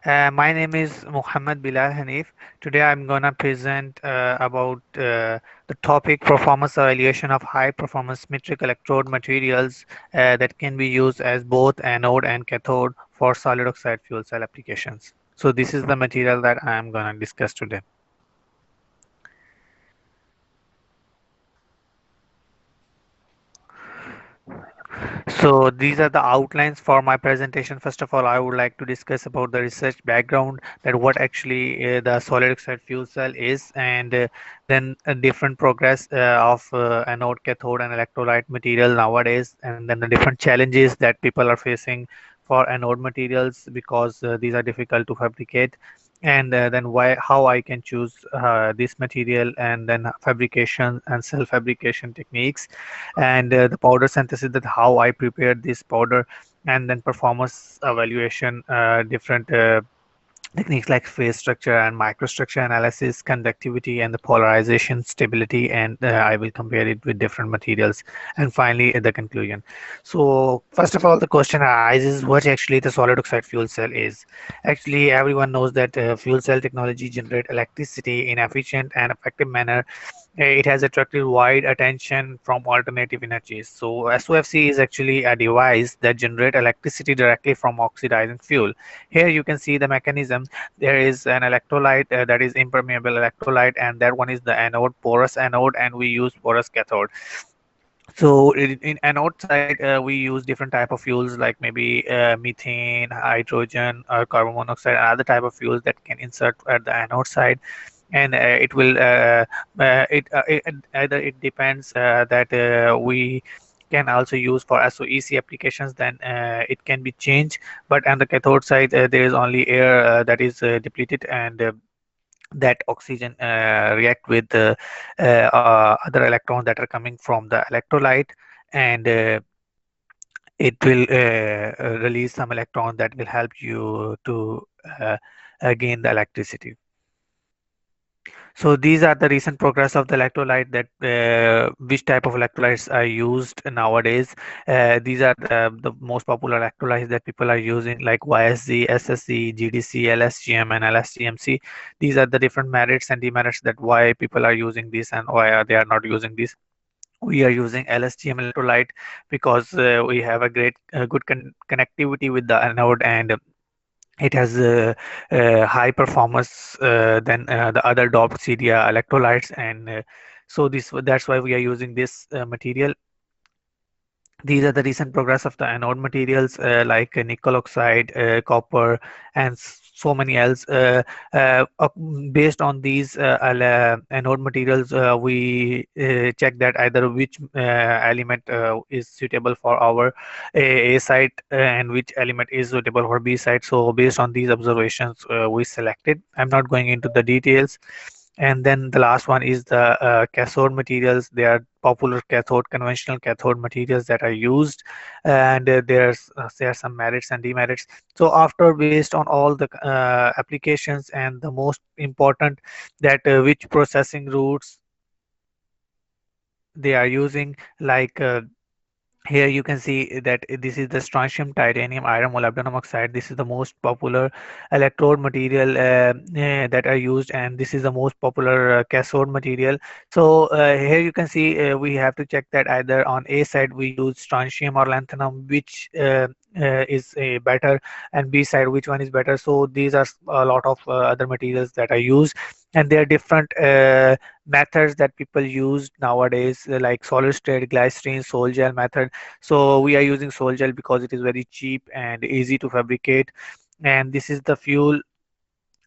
My name is Muhammad Bilal Hanif. Today I'm gonna present about the topic performance evaluation of high performance symmetric electrode materials that can be used as both anode and cathode for solid oxide fuel cell applications. So this is the material that I am gonna discuss today. So these are the outlines for my presentation. First of all, I would like to discuss about the research background, that what actually the solid oxide fuel cell is, and then a different progress of anode, cathode, and electrolyte material nowadays, and then the different challenges that people are facing for anode materials because these are difficult to fabricate, and then why how I can choose this material, and then fabrication and cell fabrication techniques, and the powder synthesis, that how I prepared this powder, and then performance evaluation, different techniques like phase structure and microstructure analysis, conductivity, and the polarization stability, and I will compare it with different materials, and finally the conclusion. So first of all, the question arises, what actually the solid oxide fuel cell is. Actually, everyone knows that fuel cell technology generate electricity in efficient and effective manner. It has attracted wide attention from alternative energies. So SOFC is actually a device that generates electricity directly from oxidizing fuel. Here you can see the mechanism. There is an electrolyte that is impermeable electrolyte, and that one is the anode, porous anode, and we use porous cathode. So in anode side, we use different type of fuels like maybe methane, hydrogen, or carbon monoxide, and other type of fuels that can insert at the anode side, and it will either it depends that we can also use for SOEC applications, then it can be changed. But on the cathode side, there is only air that is depleted, and that oxygen react with the other electrons that are coming from the electrolyte, and it will release some electrons that will help you to gain the electricity. So these are the recent progress of the electrolyte, that which type of electrolytes are used nowadays. These are the most popular electrolytes that people are using, like YSG, SSC, GDC, LSGM, and LSTMC. These are the different merits and demerits, that why people are using this and why they are not using this. We are using LSTM electrolyte because we have a great good connectivity with the anode, and it has high performance than the other doped CDR electrolytes, and so this that's why we are using this material. These are the recent progress of the anode materials like nickel oxide, copper, and so many else. Based on these anode materials, we check that either which element is suitable for our A site, and which element is suitable for B site. So based on these observations, we selected. I'm not going into the details. And then the last one is the cathode materials. They are popular cathode, conventional cathode materials that are used, and there are some merits and demerits. So after, based on all the applications, and the most important, that which processing routes they are using, like here you can see that this is the strontium, titanium, iron, molybdenum oxide. This is the most popular electrode material that are used, and this is the most popular cathode material. So here you can see we have to check that either on A side we use strontium or lanthanum, which is better, and B side which one is better. So these are a lot of other materials that are used, and there are different methods that people use nowadays, like solid state, glycerine, sol gel method. So we are using sol gel because it is very cheap and easy to fabricate, and this is the fuel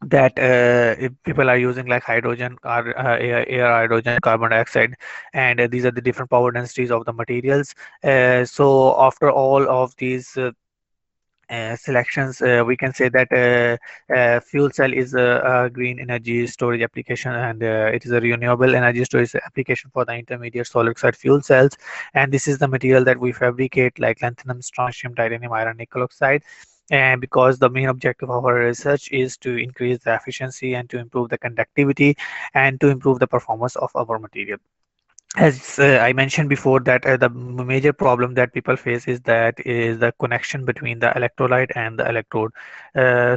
that if people are using, like hydrogen, air, hydrogen, carbon dioxide, and these are the different power densities of the materials. So after all of these selections, we can say that fuel cell is a green energy storage application, and it is a renewable energy storage application for the intermediate solid oxide fuel cells. And this is the material that we fabricate, like lanthanum, strontium, titanium, iron, nickel oxide. And because the main objective of our research is to increase the efficiency and to improve the conductivity and to improve the performance of our material. As I mentioned before, that the major problem that people face is the connection between the electrolyte and the electrode.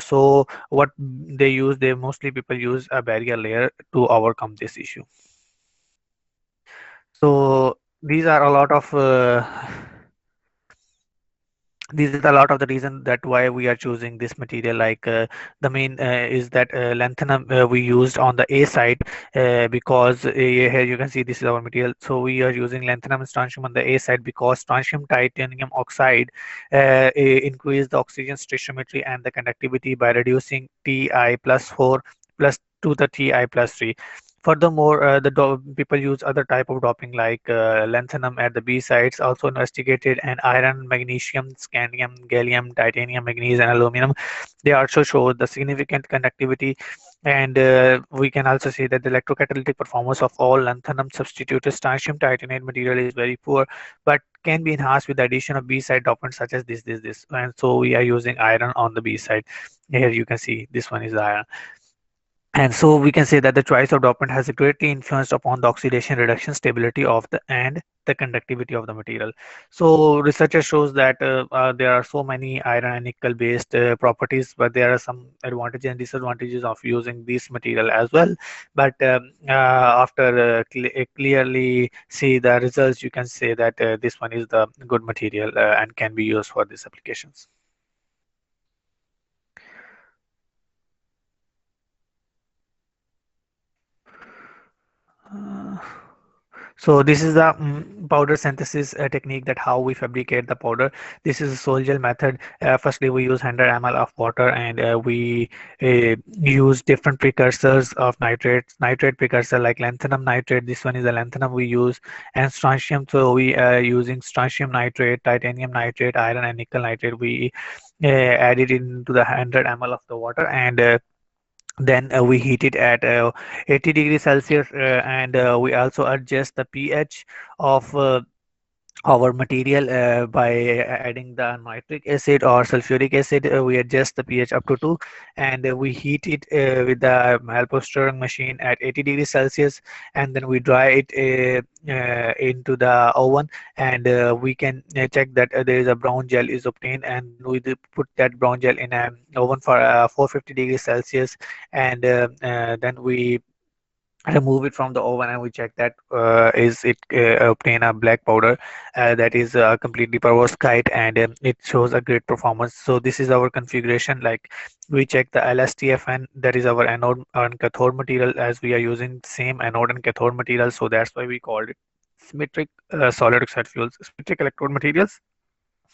So what they mostly people use a barrier layer to overcome this issue. So these are a lot of these are a lot of the reason that why we are choosing this material. Like the main is that lanthanum we used on the A side, because here you can see this is our material. So we are using lanthanum and strontium on the A side because strontium titanium oxide increase the oxygen stoichiometry and the conductivity by reducing Ti plus 4 plus to the Ti plus 3. Furthermore, people use other type of doping like lanthanum at the B sites, also investigated, and iron, magnesium, scandium, gallium, titanium, manganese, and aluminum. They also show the significant conductivity, and we can also see that the electrocatalytic performance of all lanthanum substituted strontium titanate material is very poor, but can be enhanced with the addition of B side dopants such as this. And so we are using iron on the B side. Here you can see this one is the iron. And so we can say that the choice of dopant has greatly influenced upon the oxidation reduction stability of the and the conductivity of the material. So researcher shows that there are so many iron and nickel based properties, but there are some advantages and disadvantages of using this material as well. But after clearly see the results, you can say that this one is the good material and can be used for these applications. Uh, So this is the powder synthesis technique, that how we fabricate the powder. This is a sol gel method. Firstly, we use 100 ml of water, and we use different precursors of nitrates. Nitrate precursor like lanthanum nitrate. This one is the lanthanum we use, and strontium. So we are using strontium nitrate, titanium nitrate, iron and nickel nitrate. We add it into the 100 ml of the water, and then we heat it at 80 degrees Celsius, and we also adjust the pH of our material by adding the nitric acid or sulfuric acid. We adjust the pH up to 2, and we heat it with the help of stirring machine at 80 degrees Celsius, and then we dry it into the oven, and we can check that there is a brown gel is obtained, and then we put that brown gel in a oven for 450 degrees Celsius, and then we remove it from the oven, and we check that is it obtain a black powder that is completely perovskite, and it shows a great performance. So this is our configuration. Like we check the LSTFN, that is our anode and cathode material, as we are using same anode and cathode material, so that's why we called it symmetric solid oxide fuels, symmetric electrode materials.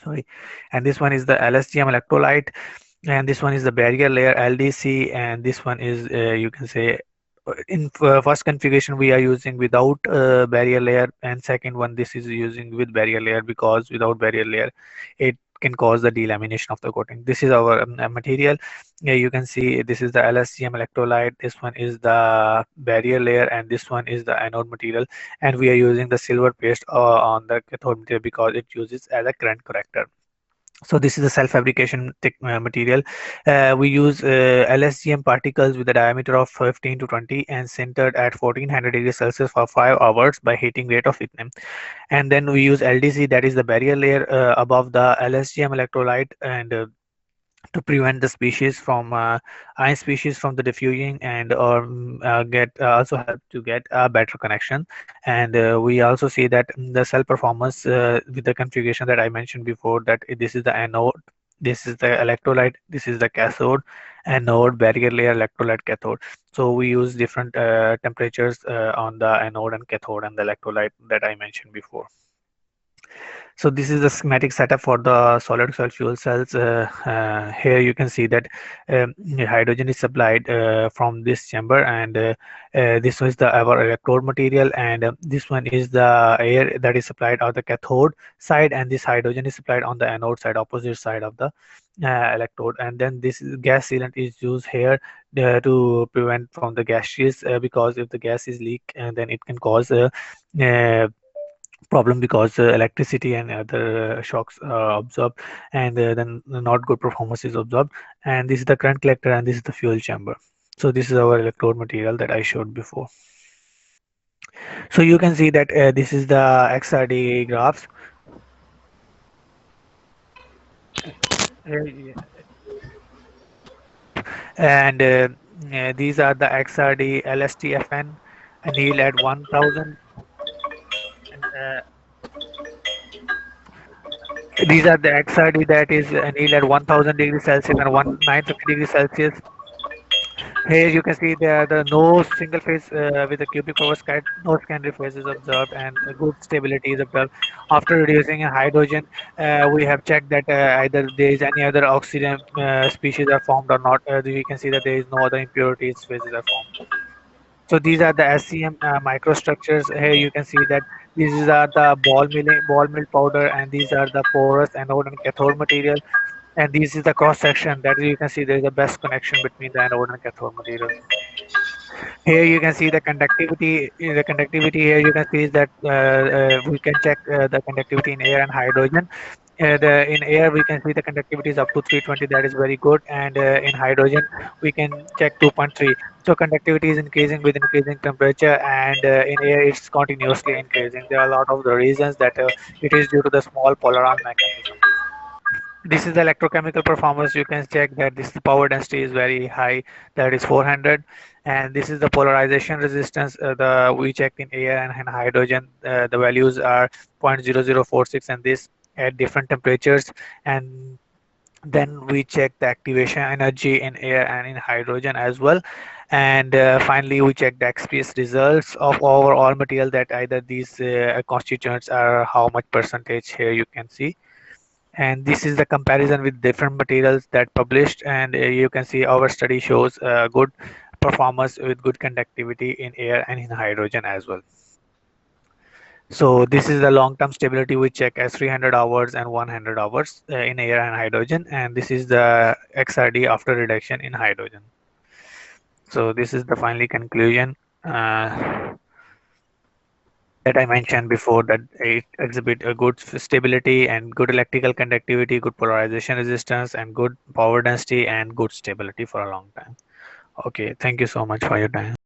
Sorry. And this one is the LSGM electrolyte, and this one is the barrier layer LDC, and this one is you can say in first configuration we are using without barrier layer, and second one this is using with barrier layer, because without barrier layer it can cause the delamination of the coating. This is our material. Yeah, you can see this is the LSGM electrolyte, this one is the barrier layer, and this one is the anode material, and we are using the silver paste on the cathode material because it uses as a current corrector. So this is a self-fabrication material. We use LSGM particles with a diameter of 15 to 20 and centered at 1400 degrees Celsius for 5 hours by heating rate of lithium. And then we use LDC, that is the barrier layer above the LSGM electrolyte, and to prevent the species from ion species from the diffusing, and or get also help to get a better connection. And we also see that the cell performance with the configuration that I mentioned before, that this is the anode, this is the electrolyte, this is the cathode, anode, barrier layer, electrolyte, cathode. So we use different temperatures on the anode and cathode and the electrolyte that I mentioned before. So this is the schematic setup for the solid oxide fuel cells. Here you can see that hydrogen is supplied from this chamber, and this is the our electrode material, and this one is the air that is supplied on the cathode side, and this hydrogen is supplied on the anode side, opposite side of the electrode. And then this gas sealant is used here to prevent from the gases, because if the gas is leak, then it can cause uh, problem, because electricity and other shocks are absorbed, and then not good performance is absorbed. And this is the current collector, and this is the fuel chamber. So this is our electrode material that I showed before. So you can see that this is the XRD graphs. Uh, and these are the XRD LSTFN anneal at 1000. And, these are the XRD that is anneal at 1000 degrees Celsius and 950 degrees Celsius. Here you can see there are the no single phase with a cubic overscat, no secondary phase is observed, and a good stability is observed. After reducing a hydrogen, we have checked that either there is any other oxygen species are formed or not. We can see that there is no other impurities phases are formed. So these are the SCM microstructures. Here you can see that these are the ball mill powder, and these are the porous anode and cathode material. And this is the cross section that you can see there is a best connection between the anode and cathode material. Here you can see the conductivity. The conductivity here you can see is that we can check the conductivity in air and hydrogen. In air we can see the conductivity is up to 320, that is very good, and in hydrogen we can check 2.3. So conductivity is increasing with increasing temperature, and in air it's continuously increasing. There are a lot of the reasons that it is due to the small polaron mechanism. This is the electrochemical performance. You can check that this power density is very high, that is 400, and this is the polarization resistance. The we checked in air and in hydrogen. The values are 0.0046, and this at different temperatures. And then we check the activation energy in air and in hydrogen as well. And finally, we check the XPS results of overall material, that either these constituents are how much percentage. Here you can see, and this is the comparison with different materials that published, and you can see our study shows good performance with good conductivity in air and in hydrogen as well. So this is the long-term stability we check as 300 hours and 100 hours in air and hydrogen, and this is the XRD after reduction in hydrogen. So this is the final conclusion that I mentioned before, that it exhibit a good stability and good electrical conductivity, good polarization resistance, and good power density and good stability for a long time. Okay, thank you so much for your time.